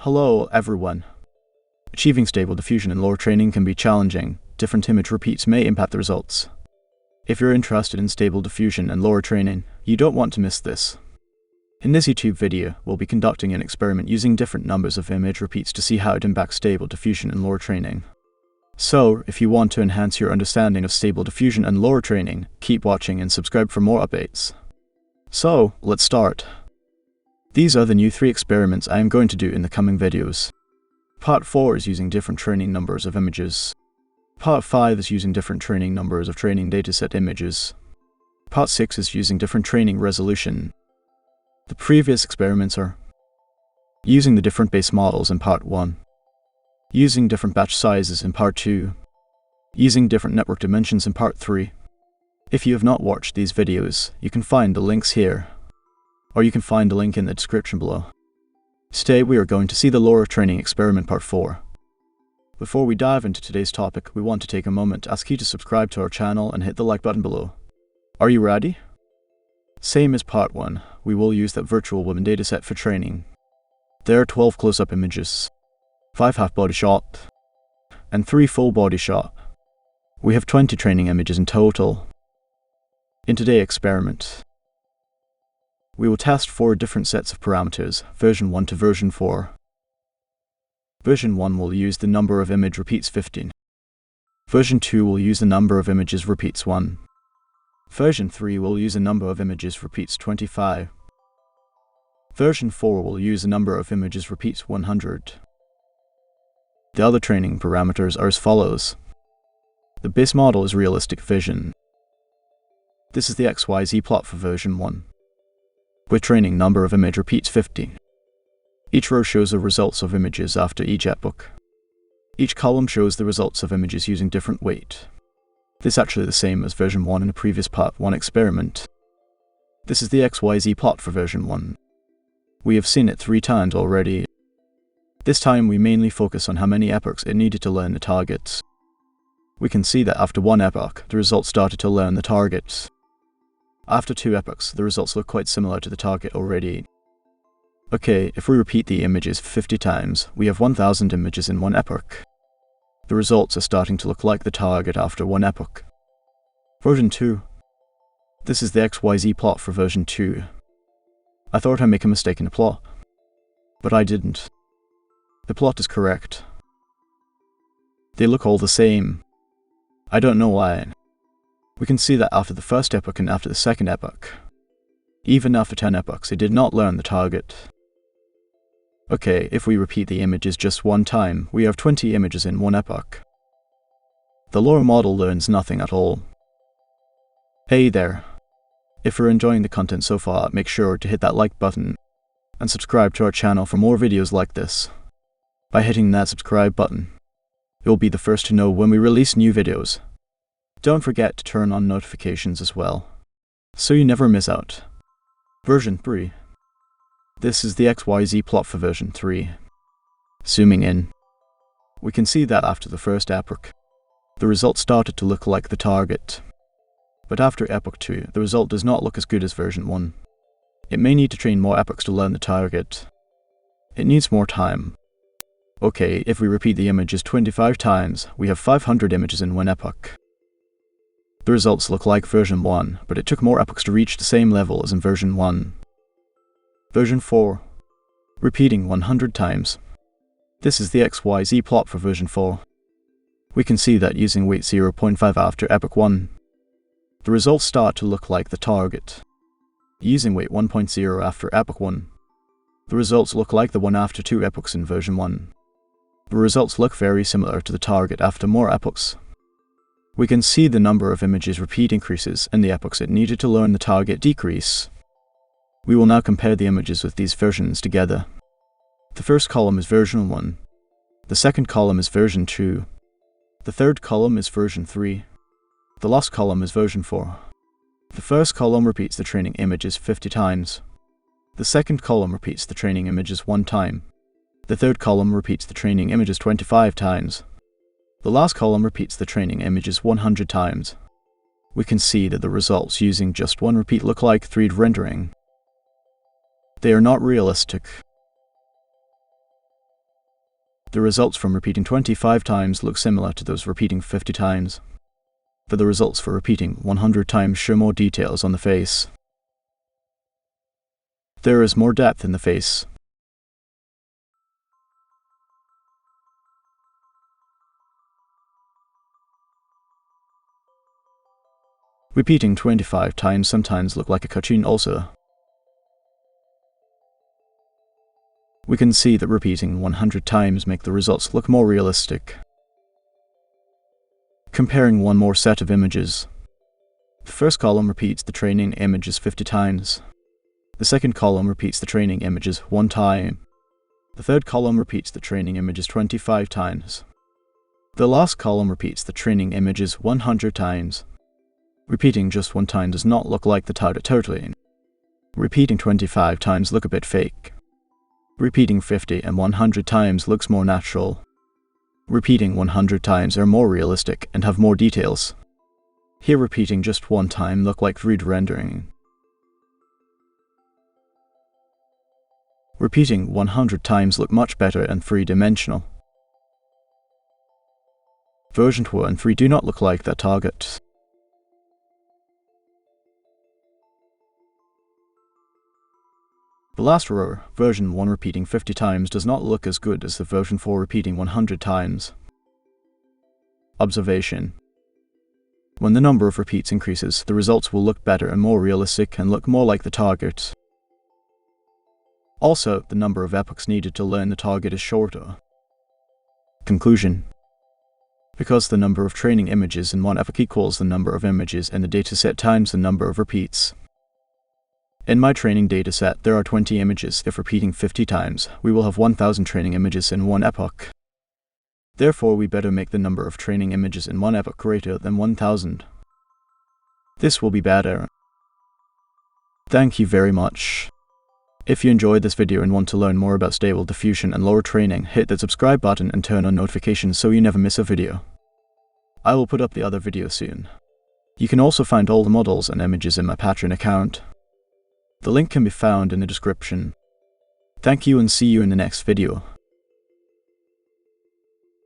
Hello everyone. Achieving stable diffusion in LoRa training can be challenging. Different image repeats may impact the results. If you're interested in stable diffusion and LoRa training, you don't want to miss this. In this YouTube video, we'll be conducting an experiment using different numbers of image repeats to see how it impacts stable diffusion and LoRa training. So, if you want to enhance your understanding of stable diffusion and LoRa training, keep watching and subscribe for more updates. So, let's start. These are the new 3 experiments I am going to do in the coming videos. Part 4 is using different training numbers of images. Part 5 is using different training numbers of training dataset images. Part 6 is using different training resolution. The previous experiments are using the different base models in Part 1, using different batch sizes in Part 2, using different network dimensions in Part 3. If you have not watched these videos, you can find the links here, or you can find a link in the description below. Today we are going to see the LoRa training experiment Part 4. Before we dive into today's topic, we want to take a moment to ask you to subscribe to our channel and hit the like button below. Are you ready? Same as Part 1, we will use that virtual woman dataset for training. There are 12 close-up images, 5 half-body shot, and 3 full-body shot. We have 20 training images in total. In today's experiment, we will test 4 different sets of parameters, version 1 to version 4. Version 1 will use the number of image repeats 15. Version 2 will use the number of images repeats 1. Version 3 will use a number of images repeats 25. Version 4 will use a number of images repeats 100. The other training parameters are as follows. The base model is realistic vision. This is the XYZ plot for version 1. With training number of image repeats 50. Each row shows the results of images after each epoch. Each column shows the results of images using different weight. This is actually the same as version 1 in a previous Part 1 experiment. This is the XYZ plot for version 1. We have seen it 3 times already. This time we mainly focus on how many epochs it needed to learn the targets. We can see that after 1 epoch, the results started to learn the targets. After 2 epochs, the results look quite similar to the target already. Okay, if we repeat the images 50 times, we have 1000 images in 1 epoch. The results are starting to look like the target after 1 epoch. Version 2. This is the XYZ plot for version 2. I thought I'd make a mistake in the plot, but I didn't. The plot is correct. They look all the same. I don't know why. We can see that after the first epoch and after the second epoch, even after 10 epochs, it did not learn the target. Okay, if we repeat the images just 1 time, we have 20 images in 1 epoch. The LoRa model learns nothing at all. Hey there. If you're enjoying the content so far, make sure to hit that like button and subscribe to our channel for more videos like this. By hitting that subscribe button, you'll be the first to know when we release new videos. Don't forget to turn on notifications as well, so you never miss out. Version 3. This is the XYZ plot for version 3. Zooming in, we can see that after the first epoch, the result started to look like the target. But after epoch 2, the result does not look as good as version 1. It may need to train more epochs to learn the target. It needs more time. Okay, if we repeat the images 25 times, we have 500 images in 1 epoch. The results look like version 1, but it took more epochs to reach the same level as in version 1. Version 4. Repeating 100 times. This is the XYZ plot for version 4. We can see that using weight 0.5 after epoch 1, the results start to look like the target. Using weight 1.0 after epoch 1, the results look like the one after 2 epochs in version 1. The results look very similar to the target after more epochs. We can see the number of images repeat increases and the epochs it needed to learn the target decrease. We will now compare the images with these versions together. The first column is version 1. The second column is version 2. The third column is version 3. The last column is version 4. The first column repeats the training images 50 times. The second column repeats the training images 1 time. The third column repeats the training images 25 times. The last column repeats the training images 100 times. We can see that the results using just 1 repeat look like 3D rendering. They are not realistic. The results from repeating 25 times look similar to those repeating 50 times. But the results for repeating 100 times show more details on the face. There is more depth in the face. Repeating 25 times sometimes look like a cartoon also. We can see that repeating 100 times make the results look more realistic. Comparing one more set of images. The first column repeats the training images 50 times. The second column repeats the training images 1 time. The third column repeats the training images 25 times. The last column repeats the training images 100 times. Repeating just 1 time does not look like the target totally. Repeating 25 times look a bit fake. Repeating 50 and 100 times looks more natural. Repeating 100 times are more realistic and have more details. Here repeating just 1 time look like 3D rendering. Repeating 100 times look much better and 3-dimensional. Version 2 and 3 do not look like their target. The last row, version 1 repeating 50 times, does not look as good as the version 4 repeating 100 times. Observation. When the number of repeats increases, the results will look better and more realistic and look more like the target. Also, the number of epochs needed to learn the target is shorter. Conclusion. Because the number of training images in one epoch equals the number of images in the dataset times the number of repeats. In my training dataset, there are 20 images. If repeating 50 times, we will have 1000 training images in one epoch. Therefore, we better make the number of training images in one epoch greater than 1000. This will be better. Thank you very much. If you enjoyed this video and want to learn more about Stable Diffusion and LoRA training, hit that subscribe button and turn on notifications so you never miss a video. I will put up the other videos soon. You can also find all the models and images in my Patreon account. The link can be found in the description. Thank you and see you in the next video.